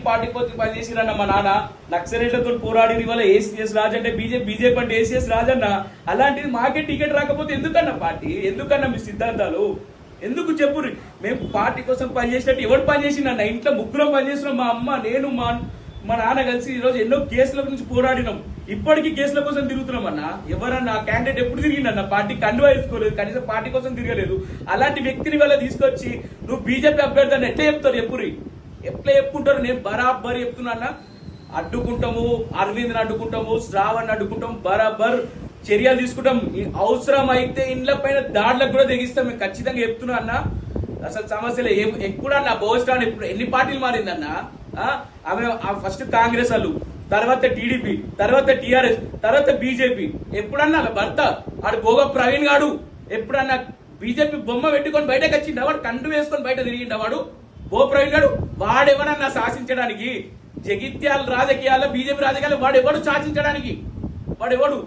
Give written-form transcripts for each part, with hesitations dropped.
Party పోతే పనిచేసిరన్న మా నాన్న నక్సలైట్లతో పోరాడి ఇవాళ ఏసీఎస్ రాజు అంటే బీజేపీ అంటే ఏసీఎస్ రాజన్న. అలాంటిది మాకే టికెట్ రాకపోతే ఎందుకన్నా పార్టీ, ఎందుకన్నా మీ సిద్ధాంతాలు ఎందుకు చెప్పు? మేము పార్టీ కోసం పనిచేసినట్టు ఎవరు పనిచేసిందన్న? ఇంట్లో ముగ్గురం పనిచేస్తున్నాం, మా అమ్మ నేను మా నాన్న కలిసి ఈరోజు ఎన్నో కేసుల గురించి పోరాడినాం. ఇప్పటికీ కేసుల కోసం తిరుగుతున్నాం అన్న. ఎవరన్నా క్యాండిడేట్ ఎప్పుడు తిరిగిందన్న? పార్టీ కండువా వేసుకోలేదు, కనీసం పార్టీ కోసం తిరగలేదు. అలాంటి వ్యక్తిని వల్ల తీసుకొచ్చి నువ్వు బీజేపీ అభ్యర్థి అని ఎట్లా చెప్తారు? ఎట్లా చెప్పుకుంటారు? నేను బరాబర్ చెప్తున్నా, అడ్డుకుంటాము, అరవింద్ని అడ్డుకుంటాము, శ్రావణ్ అడ్డుకుంటాము, బరాబర్ చర్యలు తీసుకుంటాం. అవసరం అయితే ఇండ్ల పైన దాడులకు కూడా తెగిస్తాం. మేము ఖచ్చితంగా చెప్తున్నా అన్న. అసలు సమస్యలు ఎప్పుడన్నా బోస్టాన్ ఎప్పుడు ఎన్ని పార్టీలు మారిందన్న? ఆమె ఫస్ట్ కాంగ్రెస్ వాళ్ళు, తర్వాత టీడీపీ, తర్వాత టీఆర్ఎస్, తర్వాత బీజేపీ. ఎప్పుడన్నా భర్త ఆడు భోగ ప్రవీణ్ గాడు ఎప్పుడన్నా బీజేపీ బొమ్మ పెట్టుకొని బయటకు వచ్చిండ? వాడు కండు వేసుకొని బయట తిరిగిండ? వాడు భో ప్రవీణ్ గాడు వాడెవరన్నా శాసించడానికి? జగిత్యాల రాజకీయాల్లో బీజేపీ రాజకీయాల్లో వాడెవడు శాసించడానికి? వాడెవడు?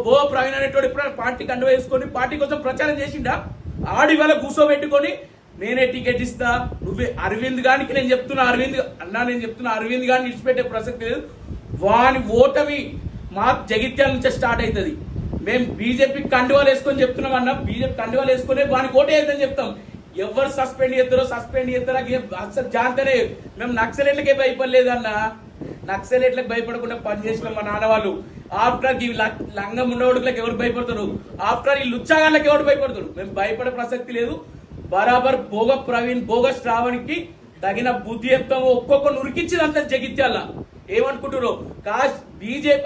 భో ప్రవీణ్ అనేటోడు ఎప్పుడైనా పార్టీ కండు వేసుకొని పార్టీ కోసం ప్రచారం చేసిండా? ఆడి వల్ల కూర్చోబెట్టుకొని నేనే టికెట్ ఇస్తా, నువ్వే అరవింద్ గానికి నేను చెప్తున్నా, అరవింద్ గాని విడిచిపెట్టే ప్రసక్తి లేదు. వాని ఓటమి మా జగిత్యాల నుంచే స్టార్ట్ అవుతుంది. మేము బీజేపీ కండువాలు వేసుకొని చెప్తున్నాం అన్న. బీజేపీ కండువాలు వేసుకునే వానికి ఓటే అవుతుందని చెప్తాం. ఎవరు సస్పెండ్ చేస్తారో అసలు జాగ్రత్తనే. మేము నక్సలెట్లకే భయపడలేదు అన్న. నక్సలెట్లకు భయపడకుండా పనిచేసిన మా నాన్న వాళ్ళు. ఆఫ్టర్ ఈ లంగం ఉండేవాళ్ళకి ఎవరు భయపడతారు? ఆఫ్టర్ ఈ లుచ్చాగాళ్ళకి ఎవరు భయపడతారు? మేము భయపడే ప్రసక్తి లేదు. బరాబర్ భోగ ప్రవీణ్, భోగ శ్రావణ్కి తగిన బుద్ధి చెప్తాము. ఒక్కొక్క నురికించిందంత జగిత్యాల. ఏమనుకుంటున్నారు? బీజేపీ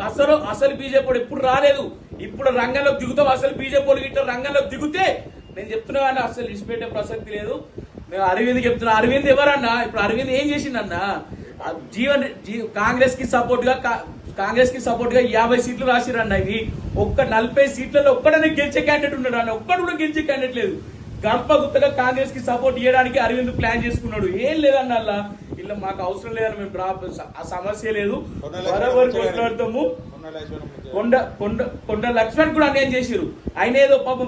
అసలు బీజేపీ ఎప్పుడు రాలేదు. ఇప్పుడు రంగంలోకి దిగుతాం. అసలు బీజేపీ ఇట్లా రంగంలోకి దిగుతే నేను చెప్తున్నా కానీ అసలు ఇష్టపెట్టే ప్రసక్తి లేదు. మేము అరవింద్ చెప్తున్నా. అరవింద్ ఎవరన్నా? ఇప్పుడు అరవింద్ ఏం చేసిందన్నా? కాంగ్రెస్ కి సపోర్ట్ గా 50 సీట్లు రాసిరన్న. ఇవి ఒక్క 40 సీట్లలో ఒక్కడనే గెలిచే క్యాండిడేట్ ఉన్నాడు అన్న. ఒక్కడు కూడా గెలిచే క్యాండిడేట్ లేదు. గంప గుత్తగా కాంగ్రెస్ కి సపోర్ట్ చేయడానికి అరవింద్ ప్లాన్ చేసుకున్నాడు. ఏం లేదన్న అలా. ఇలా మాకు అవసరం లేదని మేము ఆ సమస్య లేదు. బరాబర్ కొట్లాడతాము. కొండ లక్ష్మణ్ కూడా అన్యాయం చేసిరు. ఆయన ఏదో పాపం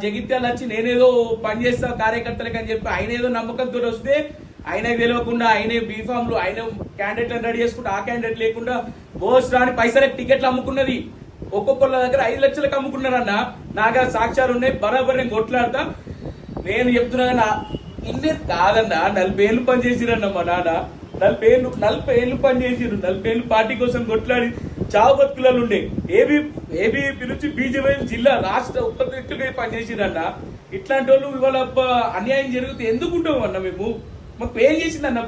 జగిత్యాల వచ్చి నేనేదో పనిచేస్తా కార్యకర్తలకు అని చెప్పి ఆయన ఏదో నమ్మకంతో వస్తే ఆయన తెలియకుండా ఆయనే బీఫామ్లు ఆయన క్యాండిడేట్లను రెడీ చేసుకుంటే ఆ క్యాండిడేట్ లేకుండా బోస్ రాని పైసలకు టికెట్లు అమ్ముకున్నది. ఒక్కొక్కళ్ళ దగ్గర 5 లక్షలకు అమ్ముకున్నారన్న. నాగా సాక్ష్యాలు ఉన్నాయి. బరాబర్ నేను కొట్లాడతా. నేను చెప్తున్నా ఇన్ని కాదన్న. 40 ఏళ్ళు పనిచేసిరన్న మా నాన్న. 40 ఏళ్ళు పనిచేసిరు. 40 ఏళ్ళు పార్టీ కోసం కొట్లాడి చావు బతుకులలో ఉండే ఏబీపీ నుంచి బీజేపీ జిల్లా రాష్ట్ర ఉపాధ్యక్షులుగా పనిచేసిరన్న. ఇట్లాంటి వాళ్ళు ఇవాళ అన్యాయం జరిగితే ఎందుకుంటాం అన్న? మాకు ఏం చేసిందన్న?